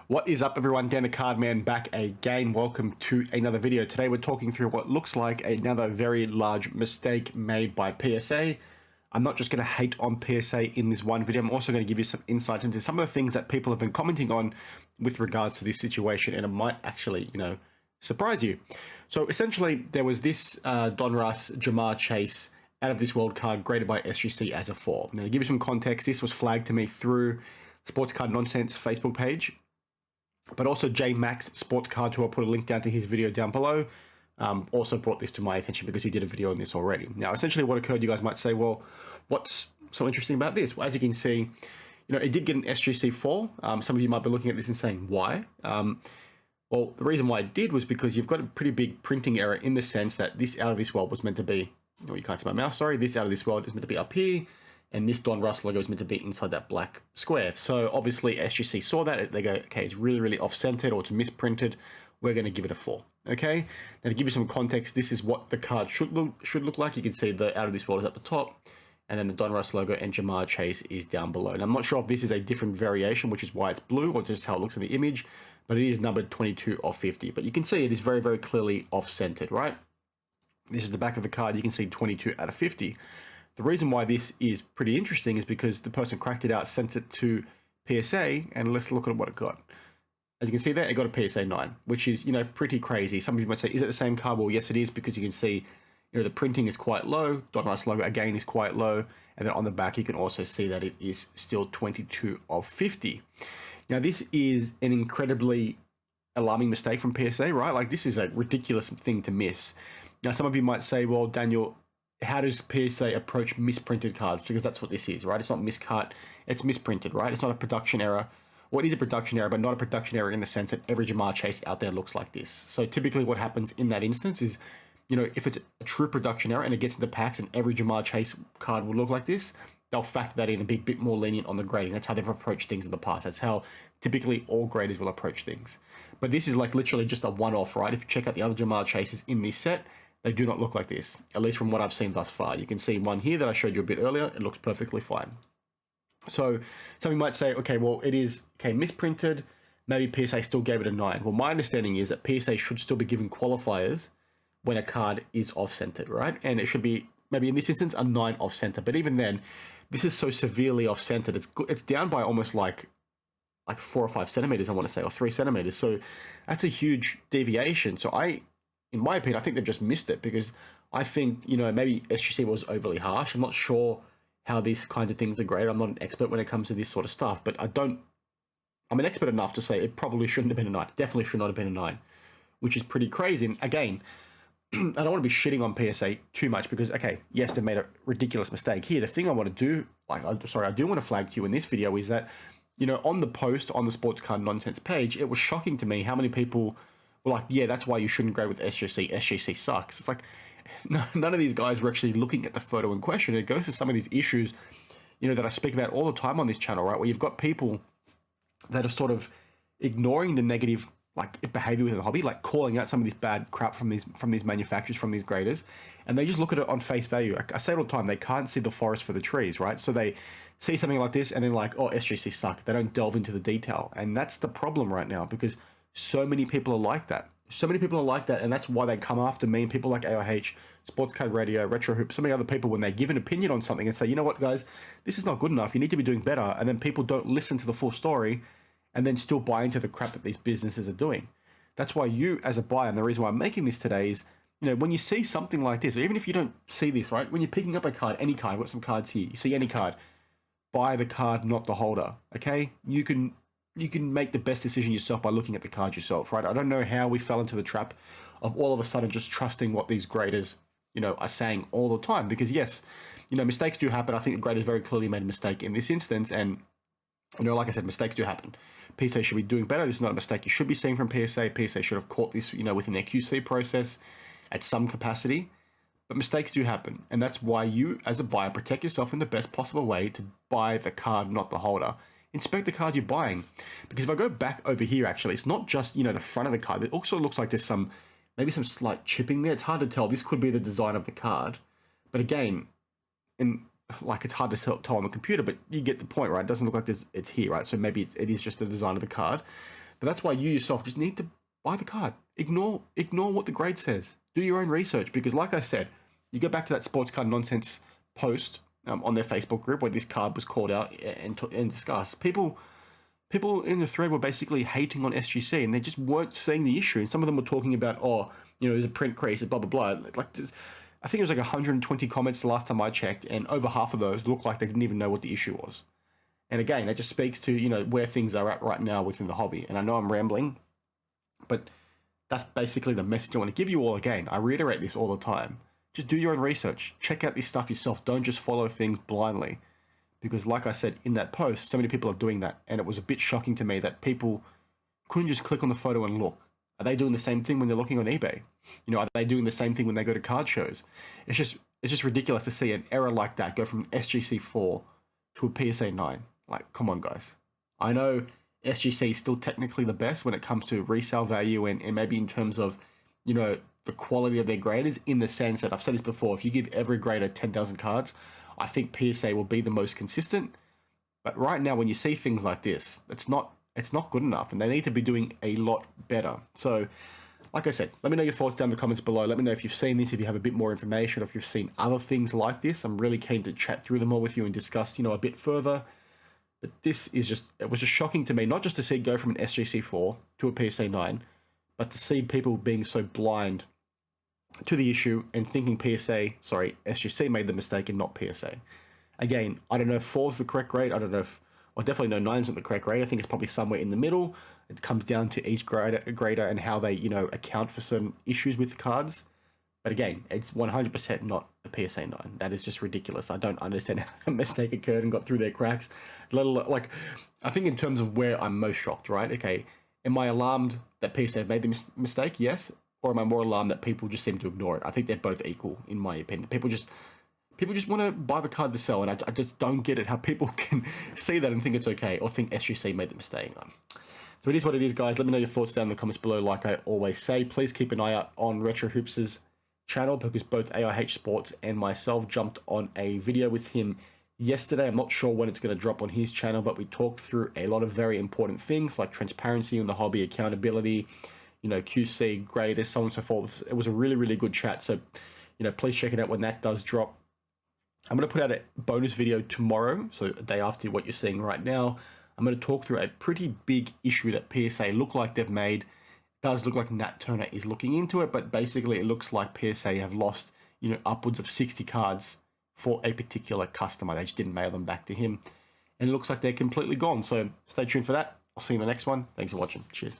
What is up, everyone? Dan the Card Man back again. Welcome to another video. Today we're talking through what looks like another very large mistake made by PSA. I'm not just going to hate on PSA in this one video. I'm also going to give you some insights into some of the things that people have been commenting on with regards to this situation, and it might actually, surprise you. So essentially, there was this Donruss Ja'marr Chase Out of This World card graded by SGC as a 4. Now, to give you some context, this was flagged to me through Sports Card Nonsense Facebook page, but also J Max Sports Card, who I'll put a link down to his video down below, also brought this to my attention because he did a video on this already. Now, essentially what occurred, you guys might say, well, what's so interesting about this? Well, as you can see, it did get an SGC 4. Some of you might be looking at this and saying, why? Well, the reason why it did was because you've got a pretty big printing error in the sense that this Out of This World was meant to be, you can't see my mouse, sorry, this Out of This World is meant to be up here, and this Donruss logo is meant to be inside that black square. So obviously SGC saw that, they go, okay, it's really, really off-centered or it's misprinted, we're going to give it a 4, okay? Now to give you some context, this is what the card should look like. You can see the Out of This World is at the top, and then the Donruss logo and Ja'marr Chase is down below. And I'm not sure if this is a different variation, which is why it's blue, or just how it looks in the image, but it is numbered 22 of 50. But you can see it is very, very clearly off-centered, right? This is the back of the card. You can see 22 out of 50. The reason why this is pretty interesting is because the person cracked it out, sent it to PSA, and let's look at what it got. As you can see there, it got a PSA 9, which is, pretty crazy. Some of you might say, is it the same card? Well, yes, it is, because you can see, the printing is quite low. Donruss logo, again, is quite low. And then on the back, you can also see that it is still 22 of 50. Now, this is an incredibly alarming mistake from PSA, right? Like, this is a ridiculous thing to miss. Now, some of you might say, well, Daniel, how does PSA approach misprinted cards? Because that's what this is, right? It's not miscut, it's misprinted, right? It's not a production error. Well, it is a production error, but not a production error in the sense that every Ja'marr Chase out there looks like this. So typically what happens in that instance is, if it's a true production error and it gets into packs and every Ja'marr Chase card will look like this, they'll factor that in and be a bit more lenient on the grading. That's how they've approached things in the past. That's how typically all graders will approach things. But this is like literally just a one-off, right? If you check out the other Ja'marr Chases in this set, they do not look like this, at least from what I've seen thus far. You can see one here that I showed you a bit earlier. It looks perfectly fine. So somebody might say, okay, well, it is, misprinted. Maybe PSA still gave it a 9. Well, my understanding is that PSA should still be giving qualifiers when a card is off-centered, right? And it should be, maybe in this instance, a 9 off-center. But even then, this is so severely off-centered. It's down by almost like 4 or 5 centimeters, I want to say, or 3 centimeters. So that's a huge deviation. So in my opinion, I think they've just missed it, because I think, maybe SGC was overly harsh. I'm not sure how these kinds of things are graded. I'm not an expert when it comes to this sort of stuff, but I'm an expert enough to say it probably shouldn't have been a 9. Definitely should not have been a 9, which is pretty crazy. And again, I don't want to be shitting on PSA too much because, okay, yes, they've made a ridiculous mistake here. The thing I want to do, I do want to flag to you in this video is that, on the post on the Sports Card Nonsense page, it was shocking to me how many people were like, yeah, that's why you shouldn't grade with SGC. SGC sucks. It's like, none of these guys were actually looking at the photo in question. It goes to some of these issues, that I speak about all the time on this channel, right? Where you've got people that are sort of ignoring the negative, behavior within the hobby, calling out some of this bad crap from these manufacturers, from these graders, and they just look at it on face value. I say it all the time, they can't see the forest for the trees, right? So they see something like this and then oh, SGC suck. They don't delve into the detail. And that's the problem right now, because so many people are like that. So many people are like that, and that's why they come after me and people like AIH, Sports Card Radio, Retro Hoop, so many other people, when they give an opinion on something and say, you know what, guys, this is not good enough. You need to be doing better. And then people don't listen to the full story and then still buy into the crap that these businesses are doing. That's why you, as a buyer, and the reason why I'm making this today is, when you see something like this, or even if you don't see this, right, when you're picking up a card, any card, I've got some cards here, you see any card, buy the card, not the holder, okay? You can make the best decision yourself by looking at the card yourself, right? I don't know how we fell into the trap of all of a sudden just trusting what these graders, are saying all the time. Because yes, mistakes do happen. I think the graders very clearly made a mistake in this instance. And, like I said, mistakes do happen. PSA should be doing better. This is not a mistake you should be seeing from PSA. PSA should have caught this, within their QC process at some capacity. But mistakes do happen. And that's why you, as a buyer, protect yourself in the best possible way to buy the card, not the holder. Inspect the card you're buying. Because if I go back over here, actually, it's not just, the front of the card. It also looks like there's maybe some slight chipping there. It's hard to tell. This could be the design of the card. But again, it's hard to tell on the computer, but you get the point, right? It doesn't look like it's here, right? So maybe it is just the design of the card. But that's why you yourself just need to buy the card. Ignore what the grade says. Do your own research, because like I said, you go back to that sports card nonsense post on their Facebook group where this card was called out and discussed. People in the thread were basically hating on SGC, and they just weren't seeing the issue. And some of them were talking about, oh, you know, there's a print crease, blah blah blah. Like, I think it was like 120 comments the last time I checked, and over half of those looked like they didn't even know what the issue was. And again, that just speaks to, you know, where things are at right now within the hobby. And I know I'm rambling, but that's basically the message I want to give you all. Again, I reiterate this all the time. Just do your own research. Check out this stuff yourself. Don't just follow things blindly. Because like I said in that post, so many people are doing that. And it was a bit shocking to me that people couldn't just click on the photo and look. Are they doing the same thing when they're looking on eBay? You know, are they doing the same thing when they go to card shows? It's just ridiculous to see an error like that go from SGC 4 to a PSA 9. Like, come on, guys. I know SGC is still technically the best when it comes to resale value and maybe in terms of, you know, the quality of their graders, in the sense that I've said this before, if you give every grader 10,000 cards, I think PSA will be the most consistent. But right now, when you see things like this, it's not good enough, and they need to be doing a lot better. So, like I said, let me know your thoughts down in the comments below. Let me know if you've seen this, if you have a bit more information, or if you've seen other things like this. I'm really keen to chat through them all with you and discuss, you know, a bit further. But this is just, it was just shocking to me, not just to see it go from an SGC 4 to a PSA 9, but to see people being so blind to the issue and thinking SGC made the mistake and not PSA. Again, I don't know if 4 is the correct grade. I don't know if, well, definitely no, 9 isn't the correct grade. I think it's probably somewhere in the middle. It comes down to each grader and how they, you know, account for certain issues with the cards. But again, it's 100% not a PSA 9. That is just ridiculous. I don't understand how the mistake occurred and got through their cracks. Like, I think in terms of where I'm most shocked, right? Okay, am I alarmed that PSA made the mistake? Yes. Or am I more alarmed that people just seem to ignore it? I think they're both equal, in my opinion. People just want to buy the card to sell, and I just don't get it how people can see that and think it's okay, or think SGC made the mistake. So it is what it is, guys. Let me know your thoughts down in the comments below. Like I always say, please keep an eye out on Retro Hoops' channel, because both AIH Sports and myself jumped on a video with him yesterday. I'm not sure when it's going to drop on his channel, but we talked through a lot of very important things like transparency in the hobby, accountability, you know, QC, graders, so on and so forth. It was a really, really good chat. So, you know, please check it out when that does drop. I'm going to put out a bonus video tomorrow, so a day after what you're seeing right now. I'm going to talk through a pretty big issue that PSA look like they've made. It does look like Nat Turner is looking into it, but basically it looks like PSA have lost, you know, upwards of 60 cards for a particular customer. They just didn't mail them back to him, and it looks like they're completely gone. So stay tuned for that. I'll see you in the next one. Thanks for watching. Cheers.